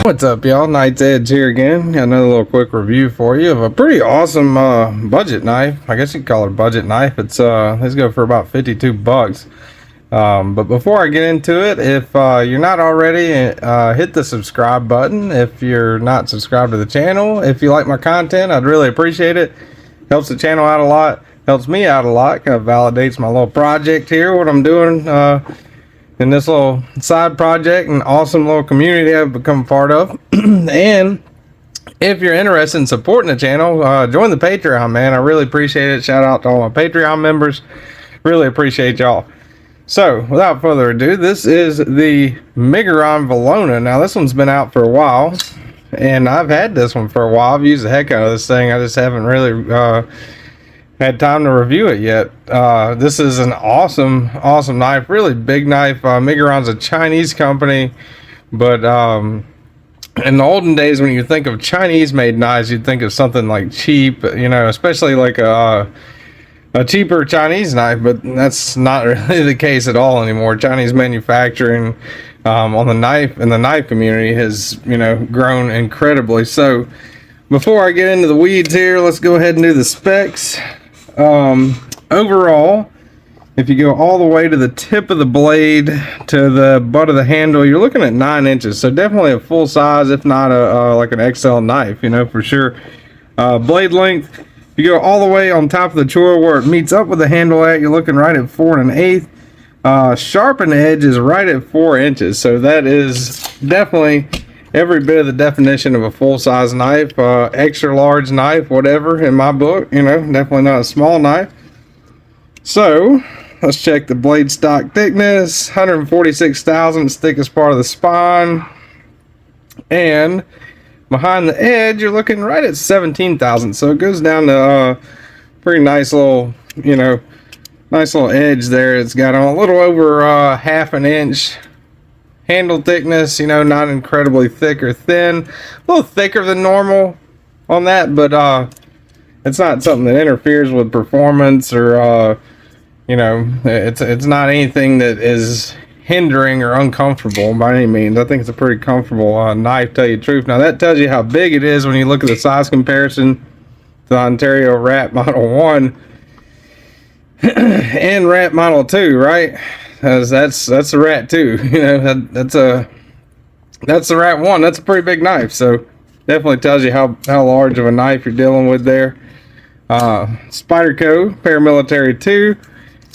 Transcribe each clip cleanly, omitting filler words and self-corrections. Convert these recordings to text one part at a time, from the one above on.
What's up, y'all? Knight's Edge here again. Got another little quick review for you of a pretty awesome budget knife. I guess you could call it a budget knife. It's these go for about 52 bucks. But before I get into it, if you're not already, hit the subscribe button. If you're not subscribed to the channel, if you like my content, I'd really appreciate it. Helps the channel out a lot. Helps me out a lot. Kind of validates my little project here, what I'm doing in this little side project and awesome little community I've become part of. And if you're interested in supporting the channel, join the Patreon, man. I really appreciate it. Shout out to all my Patreon members. Really appreciate y'all. So without further ado, this is the Miguron Velona. Now this one's been out for a while, and I've had this one for a while. I've used the heck out of this thing. I just haven't really had time to review it yet. This is an awesome knife, really big knife. Miguron's a Chinese company, but in the olden days when you think of Chinese made knives, you'd think of something like cheap, you know, especially like a cheaper Chinese knife, but that's not really the case at all anymore. Chinese manufacturing on the knife community has, you know, grown incredibly. So before I get into the weeds here, let's go ahead and do the specs. Overall, if you go all the way to the tip of the blade to the butt of the handle, you're looking at 9 inches. So definitely a full size, if not like an XL knife, you know, for sure. Blade length, you go all the way on top of the choil where it meets up with the handle at, you're looking right at 4 1/8. Sharpened edge is right at 4 inches. So that is definitely every bit of the definition of a full-size knife, extra large knife, whatever, in my book. You know, definitely not a small knife. So let's check the blade stock thickness. 146 thousandths, thickest part of the spine, and behind the edge you're looking right at 17 thousandths. So it goes down to pretty nice little, you know, nice little edge there. It's got on a little over half an inch handle thickness, you know, not incredibly thick or thin. A little thicker than normal on that, but it's not something that interferes with performance or you know, it's not anything that is hindering or uncomfortable by any means. I think it's a pretty comfortable knife, tell you the truth. Now that tells you how big it is when you look at the size comparison to the Ontario Rat Model 1 and Rat Model 2, right? That's the Rat 2, you know, that's the Rat 1. That's a pretty big knife, so definitely tells you how large of a knife you're dealing with there. Spyderco Paramilitary 2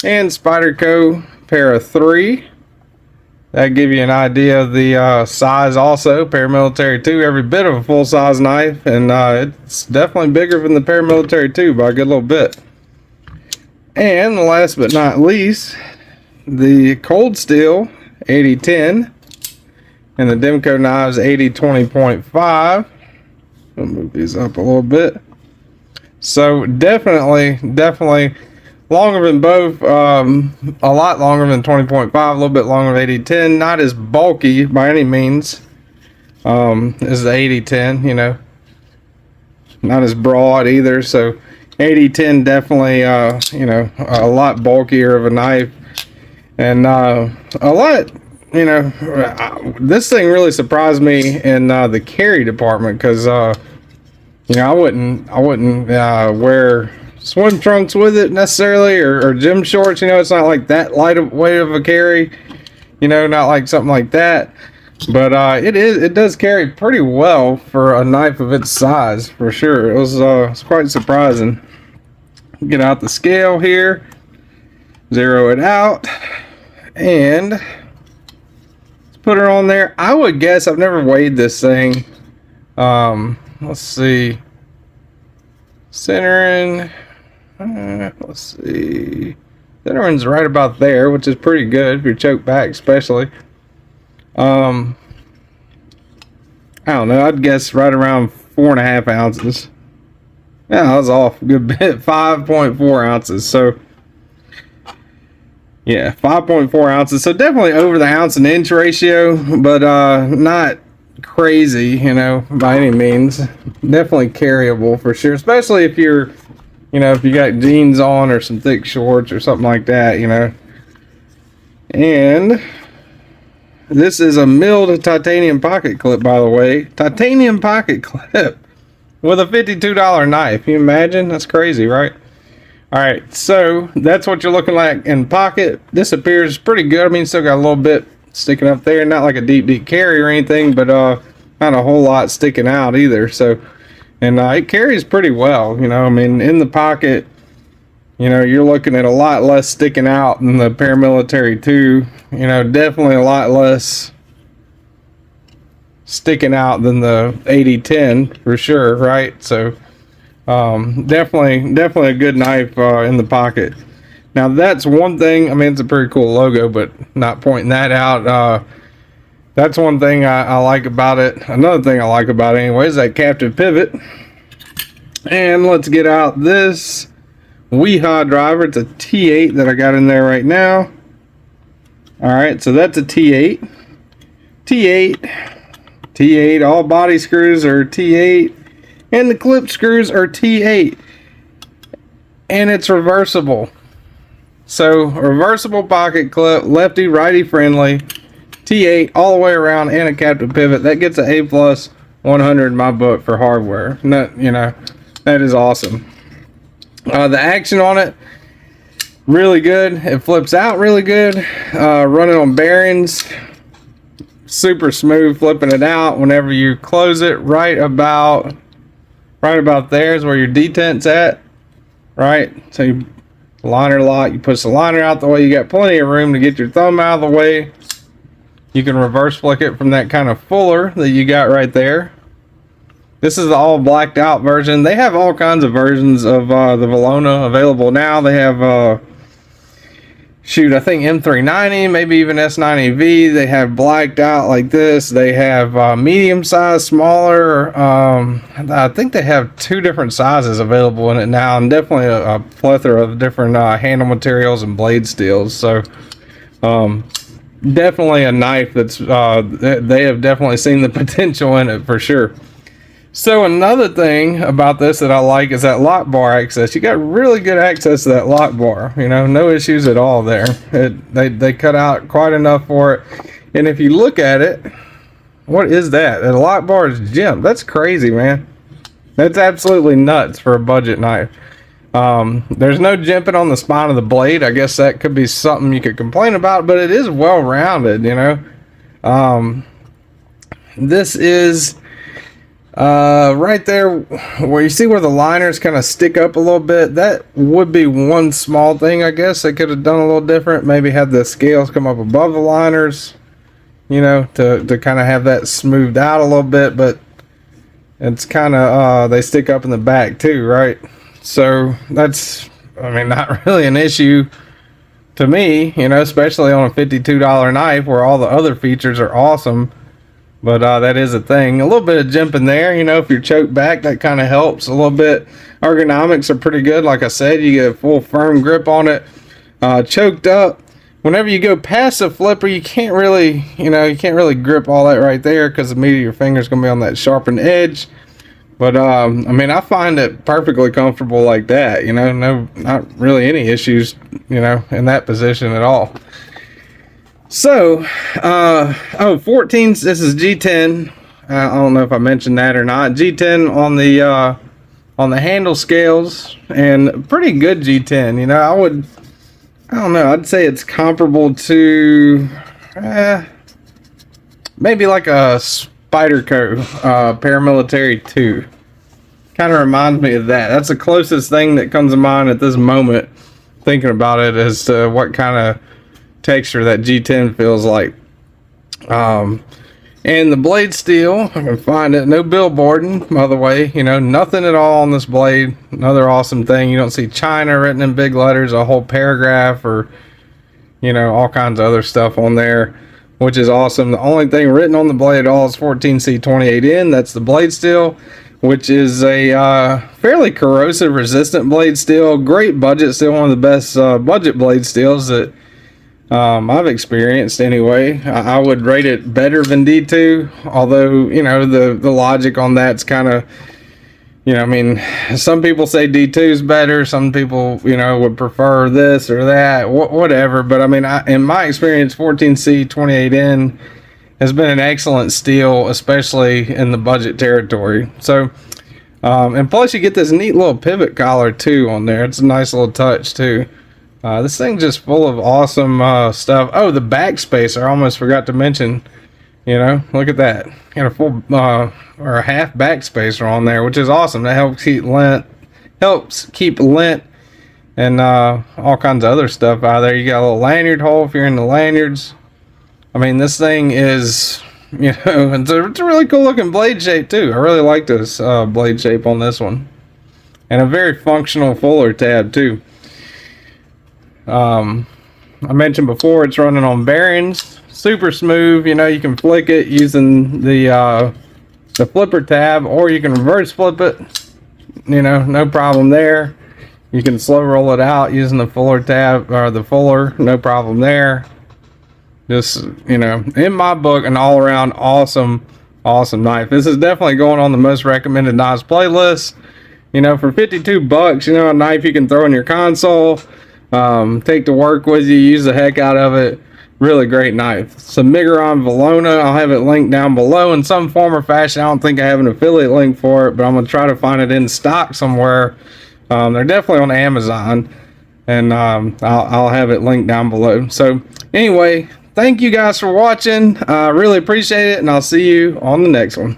and Spyderco Para 3. That give you an idea of the size also. Paramilitary 2, every bit of a full-size knife, and it's definitely bigger than the Paramilitary 2 by a good little bit. And last but not least, the Cold Steel 8010 and the KnivesShipFree 8020.5. I'll move these up a little bit. So definitely longer than both, a lot longer than 20.5, a little bit longer than 8010. Not as bulky by any means as the 8010, you know, not as broad either. So 8010 definitely you know, a lot bulkier of a knife. And a lot, you know, this thing really surprised me in the carry department, because you know, I wouldn't wear swim trunks with it necessarily, or gym shorts. You know, it's not like that weight of a carry, you know, not like something like that. But it does carry pretty well for a knife of its size, for sure. It was it's quite surprising. Get out the scale here, zero it out, and let's put her on there. I would guess, I've never weighed this thing. Let's see, centering, let's see, centering's right about there, which is pretty good if you're choked back, especially. I don't know, I'd guess right around 4.5 ounces. Yeah, I was off a good bit. 5.4 ounces. So yeah, 5.4 ounces. So definitely over the ounce and inch ratio, but not crazy, you know, by any means. Definitely carryable for sure, especially if you're, you know, if you got jeans on or some thick shorts or something like that, you know. And This is a milled titanium pocket clip, by the way. Titanium pocket clip with a $52 knife. Can you imagine? That's crazy, right? Alright, so that's what you're looking like in pocket. This appears pretty good. I mean, still got a little bit sticking up there. Not like a deep carry or anything, but not a whole lot sticking out either. So, and it carries pretty well, you know. I mean, in the pocket, you know, you're looking at a lot less sticking out than the Paramilitary 2. You know, definitely a lot less sticking out than the 8010 for sure, right? So definitely a good knife in the pocket. Now that's one thing. I mean, it's a pretty cool logo, but not pointing that out. That's one thing I like about it. Another thing I like about it anyway is that captive pivot. And let's get out this Weehaw driver. It's a T8 that I got in there right now. Alright, so that's a T8. T8, all body screws are T8. And the clip screws are T8. And it's reversible. So, reversible pocket clip, lefty, righty friendly, T8 all the way around, and a captive pivot. That gets an A+ 100 in my book for hardware. Not, you know, that is awesome. The action on it, really good. It flips out really good. Running on bearings, super smooth flipping it out. Whenever you close it, right about there is where your detent's at. Right, so you liner lock, you push the liner out the way, you got plenty of room to get your thumb out of the way. You can reverse flick it from that kind of fuller that you got right there. This is the all blacked out version. They have all kinds of versions of the Velona available now. They have shoot, I think M390, maybe even S90V. They have blacked out like this. They have medium size, smaller. I think they have 2 different sizes available in it now, and definitely a plethora of different handle materials and blade steels. So definitely a knife that's they have definitely seen the potential in it for sure. So another thing about this that I like is that lock bar access. You got really good access to that lock bar. You know, no issues at all there. They cut out quite enough for it. And if you look at it, what is that? The lock bar is gemmed. That's crazy, man. That's absolutely nuts for a budget knife. There's no jimping on the spine of the blade. I guess that could be something you could complain about, but it is well rounded, you know. This is right there where you see where the liners kind of stick up a little bit. That would be one small thing I guess they could have done a little different. Maybe have the scales come up above the liners, you know, to kind of have that smoothed out a little bit, but it's kind of they stick up in the back too, right? So that's, I mean, not really an issue to me, you know, especially on a $52 knife where all the other features are awesome. But that is a thing. A little bit of jimping there, you know, if you're choked back, that kind of helps a little bit. Ergonomics are pretty good. Like I said, you get a full firm grip on it. Choked up. Whenever you go past the flipper, you can't really, you know, you can't really grip all that right there because immediately your finger's going to be on that sharpened edge. But, I mean, I find it perfectly comfortable like that, you know, no, not really any issues, you know, in that position at all. So, 14s, this is G10. I don't know if I mentioned that or not. G10 on the handle scales, and pretty good G10. You know, I don't know, I'd say it's comparable to maybe like a Spyderco Paramilitary 2. Kind of reminds me of that. That's the closest thing that comes to mind at this moment, thinking about it, as to what kind of texture that G10 feels like. And the blade steel, I can find it, no billboarding, by the way, you know, nothing at all on this blade. Another awesome thing, you don't see China written in big letters, a whole paragraph, or, you know, all kinds of other stuff on there, which is awesome. The only thing written on the blade at all is 14C28N. That's the blade steel, which is a fairly corrosive resistant blade steel. Great budget steel, one of the best budget blade steels that I've experienced anyway. I would rate it better than D2, although, you know, the logic on that's kind of, you know, I mean, some people say D2 is better, some people, you know, would prefer this or that, whatever. But I mean, in my experience, 14C28N has been an excellent steal, especially in the budget territory. So, and plus you get this neat little pivot collar too on there. It's a nice little touch too. This thing's just full of awesome stuff. Oh, the backspacer, I almost forgot to mention. You know, look at that. Got a full or a half backspacer on there, which is awesome. That helps keep lint and all kinds of other stuff out of there. You got a little lanyard hole if you're into lanyards. I mean, this thing is, you know, it's a really cool looking blade shape too. I really like this blade shape on this one, and a very functional fuller tab too. I mentioned before it's running on bearings. Super smooth. You know, you can flick it using the flipper tab, or you can reverse flip it. You know, no problem there. You can slow roll it out using the fuller tab or the fuller, no problem there. Just, you know, in my book, an all around awesome knife. This is definitely going on the most recommended knives playlist. You know, for 52 bucks, you know, a knife you can throw in your console, take to work with you, use the heck out of it. Really great knife. Some Miguron Velona. I'll have it linked down below in some form or fashion. I don't think I have an affiliate link for it, but I'm going to try to find it in stock somewhere. They're definitely on Amazon, and I'll have it linked down below. So anyway, thank you guys for watching. I really appreciate it, and I'll see you on the next one.